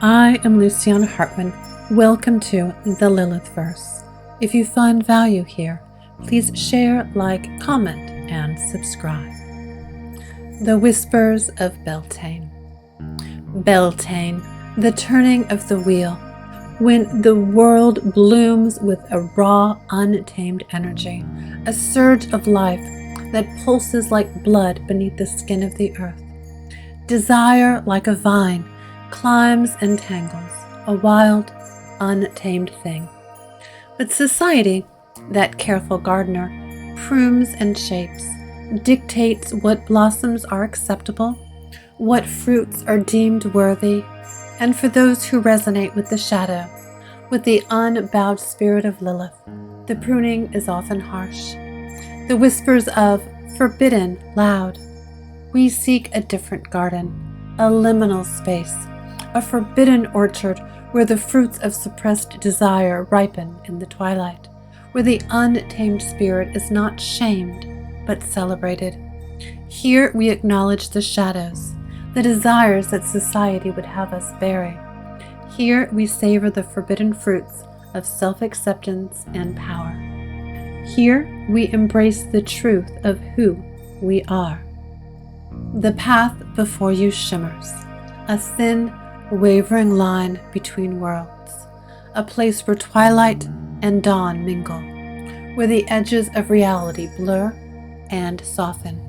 I am Luciana Hartman. Welcome to the Lilith Verse. If you find value here, please share, like, comment, and subscribe. The Whispers of Beltane. Beltane, the turning of the wheel, when the world blooms with a raw, untamed energy, a surge of life that pulses like blood beneath the skin of the earth. Desire, like a vine, climbs and tangles, a wild, untamed thing. But society, that careful gardener, prunes and shapes, dictates what blossoms are acceptable, what fruits are deemed worthy, and for those who resonate with the shadow, with the unbowed spirit of Lilith, the pruning is often harsh. The whispers of forbidden loud. We seek a different garden, a liminal space, a forbidden orchard where the fruits of suppressed desire ripen in the twilight, where the untamed spirit is not shamed but celebrated. Here we acknowledge the shadows, the desires that society would have us bury. Here we savor the forbidden fruits of self-acceptance and power. Here we embrace the truth of who we are. The path before you shimmers, a thin, wavering line between worlds, a place where twilight and dawn mingle, where the edges of reality blur and soften.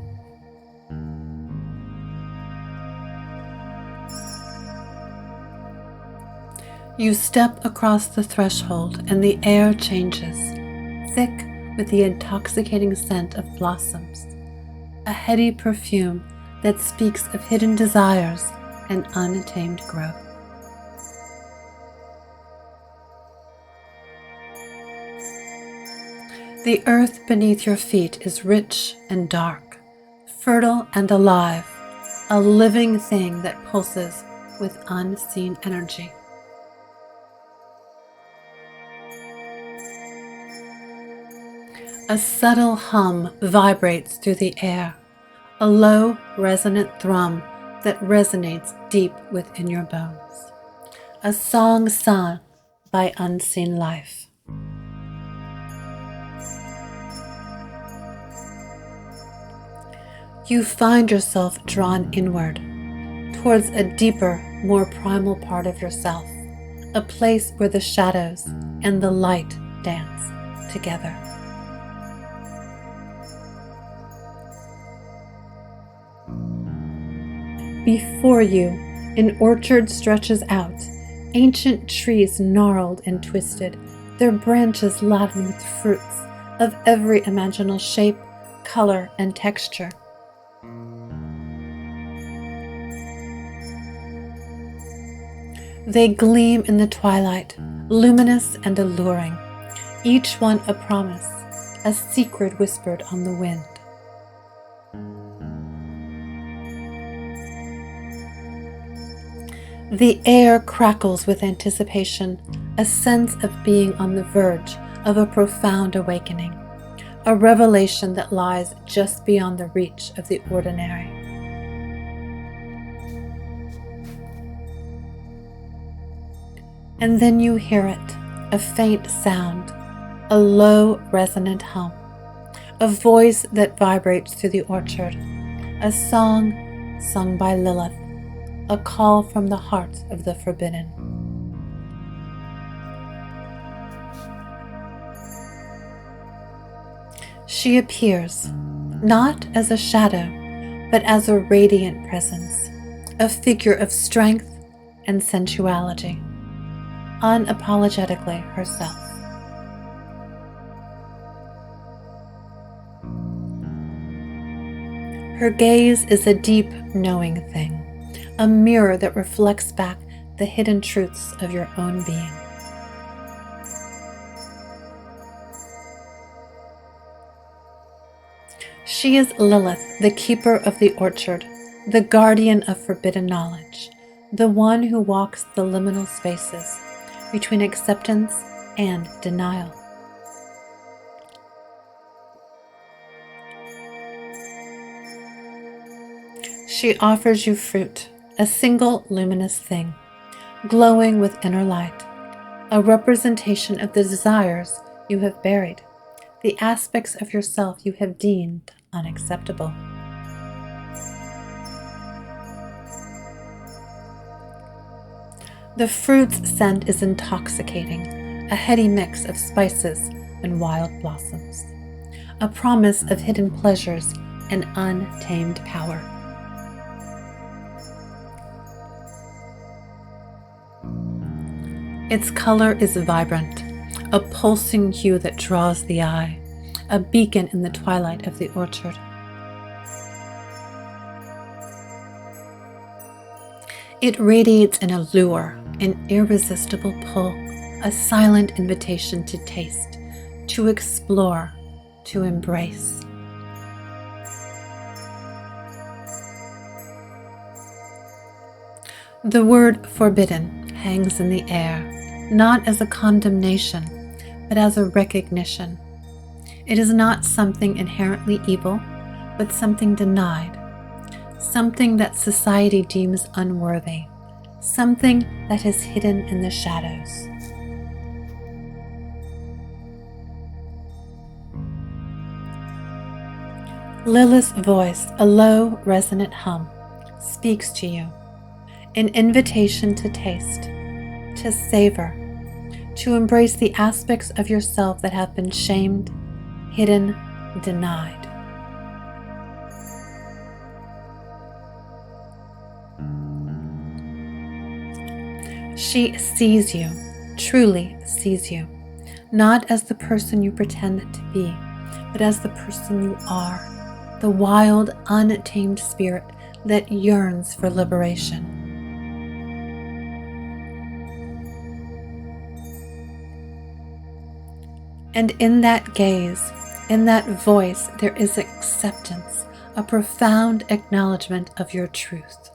You step across the threshold and the air changes, thick with the intoxicating scent of blossoms, a heady perfume that speaks of hidden desires and untamed growth. The earth beneath your feet is rich and dark, fertile and alive, a living thing that pulses with unseen energy. A subtle hum vibrates through the air, a low, resonant thrum that resonates deep within your bones. A song sung by unseen life. You find yourself drawn inward, towards a deeper, more primal part of yourself, a place where the shadows and the light dance together. Before you, an orchard stretches out, ancient trees gnarled and twisted, their branches laden with fruits of every imaginable shape, color, and texture. They gleam in the twilight, luminous and alluring, each one a promise, a secret whispered on the wind. The air crackles with anticipation, a sense of being on the verge of a profound awakening, a revelation that lies just beyond the reach of the ordinary. And then you hear it, a faint sound, a low, resonant hum, a voice that vibrates through the orchard, a song sung by Lilith, a call from the heart of the forbidden. She appears, not as a shadow, but as a radiant presence, a figure of strength and sensuality, unapologetically herself. Her gaze is a deep, knowing thing, a mirror that reflects back the hidden truths of your own being. She is Lilith, the keeper of the orchard, the guardian of forbidden knowledge, the one who walks the liminal spaces between acceptance and denial. She offers you fruit, a single luminous thing, glowing with inner light, a representation of the desires you have buried, the aspects of yourself you have deemed unacceptable. The fruit's scent is intoxicating, a heady mix of spices and wild blossoms, a promise of hidden pleasures and untamed power. Its color is vibrant, a pulsing hue that draws the eye, a beacon in the twilight of the orchard. It radiates an allure, an irresistible pull, a silent invitation to taste, to explore, to embrace. The word forbidden hangs in the air, not as a condemnation, but as a recognition. It is not something inherently evil, but something denied, something that society deems unworthy, something that is hidden in the shadows. Lilith's voice, a low, resonant hum, speaks to you, an invitation to taste, to savor, to embrace the aspects of yourself that have been shamed, hidden, denied. She sees you, truly sees you, not as the person you pretend to be, but as the person you are, the wild, untamed spirit that yearns for liberation. And in that gaze, in that voice, there is acceptance, a profound acknowledgement of your truth.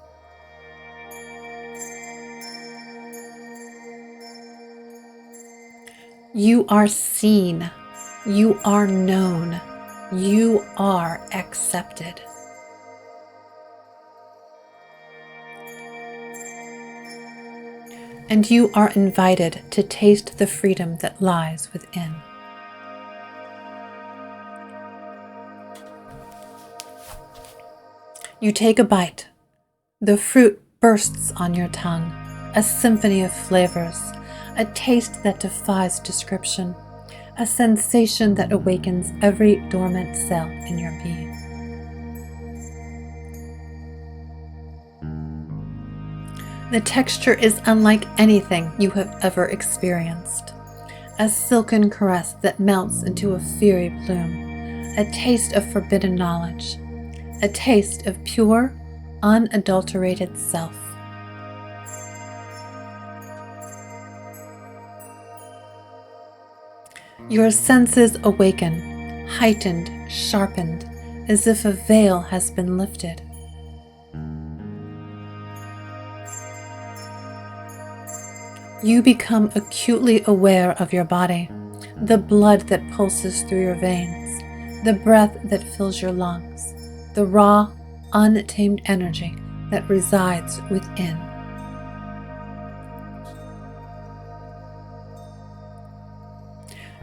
You are seen, you are known, you are accepted. And you are invited to taste the freedom that lies within. You take a bite. The fruit bursts on your tongue, a symphony of flavors, a taste that defies description, a sensation that awakens every dormant cell in your being. The texture is unlike anything you have ever experienced, a silken caress that melts into a fiery bloom, a taste of forbidden knowledge, a taste of pure, unadulterated self. Your senses awaken, heightened, sharpened, as if a veil has been lifted. You become acutely aware of your body, the blood that pulses through your veins, the breath that fills your lungs, the raw, untamed energy that resides within.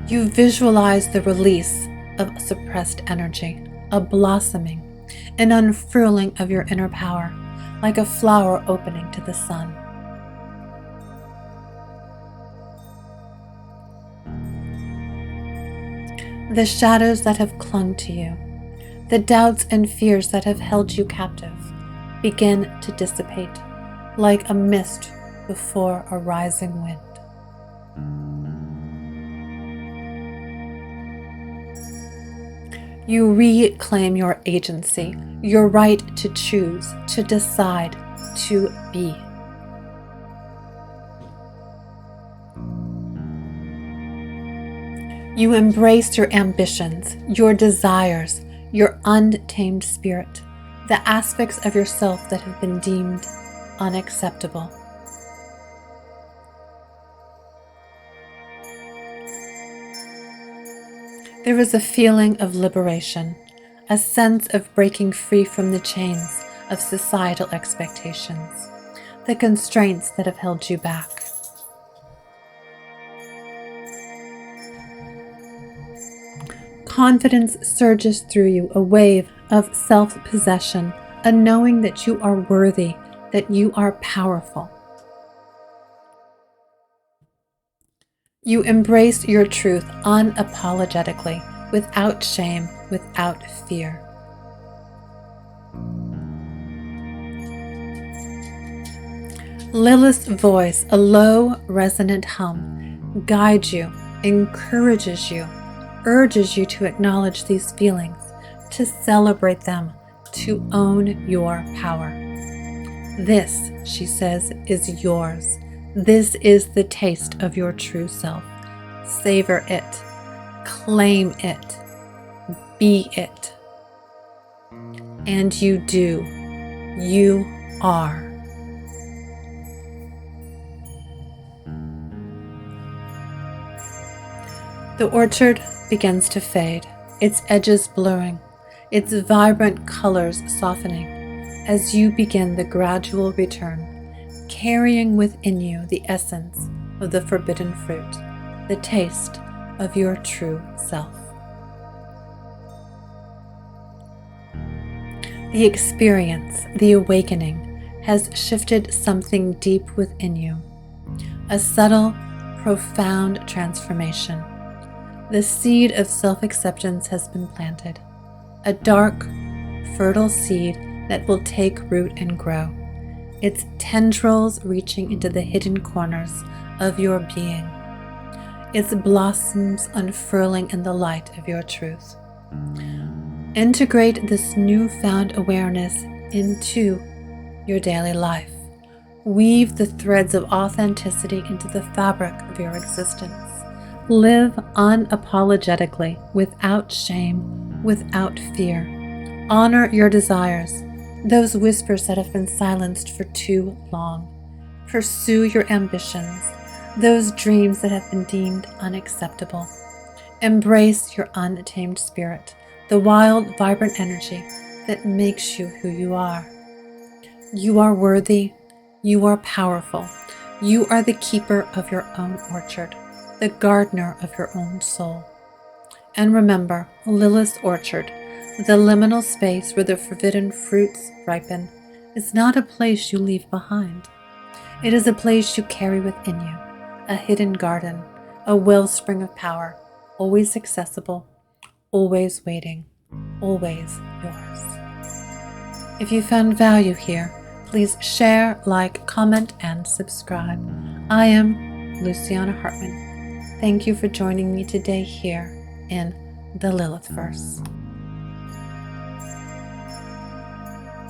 You visualize the release of suppressed energy, a blossoming, an unfurling of your inner power, like a flower opening to the sun. The shadows that have clung to you, the doubts and fears that have held you captive, begin to dissipate like a mist before a rising wind. You reclaim your agency, your right to choose, to decide, to be. You embrace your ambitions, your desires, your untamed spirit, the aspects of yourself that have been deemed unacceptable. There is a feeling of liberation, a sense of breaking free from the chains of societal expectations, the constraints that have held you back. Confidence surges through you, a wave of self-possession, a knowing that you are worthy, that you are powerful. You embrace your truth unapologetically, without shame, without fear. Lilith's voice, a low, resonant hum, guides you, encourages you, urges you to acknowledge these feelings, to celebrate them, to own your power. This, she says, is yours. This is the taste of your true self. Savor it. Claim it. Be it. And you do. You are. The orchard begins to fade, its edges blurring, its vibrant colors softening, as you begin the gradual return, carrying within you the essence of the forbidden fruit, the taste of your true self. The experience, the awakening, has shifted something deep within you, a subtle, profound transformation. The seed of self-acceptance has been planted, a dark, fertile seed that will take root and grow, its tendrils reaching into the hidden corners of your being, its blossoms unfurling in the light of your truth. Integrate this newfound awareness into your daily life. Weave the threads of authenticity into the fabric of your existence. Live unapologetically, without shame, without fear. Honor your desires, those whispers that have been silenced for too long. Pursue your ambitions, those dreams that have been deemed unacceptable. Embrace your untamed spirit, the wild, vibrant energy that makes you who you are. You are worthy. You are powerful. You are the keeper of your own orchard, the gardener of your own soul. And remember, Lilith's orchard, the liminal space where the forbidden fruits ripen, is not a place you leave behind. It is a place you carry within you, a hidden garden, a wellspring of power, always accessible, always waiting, always yours. If you found value here, please share, like, comment, and subscribe. I am Luciana Hartman. Thank you for joining me today here in the Lilith Verse.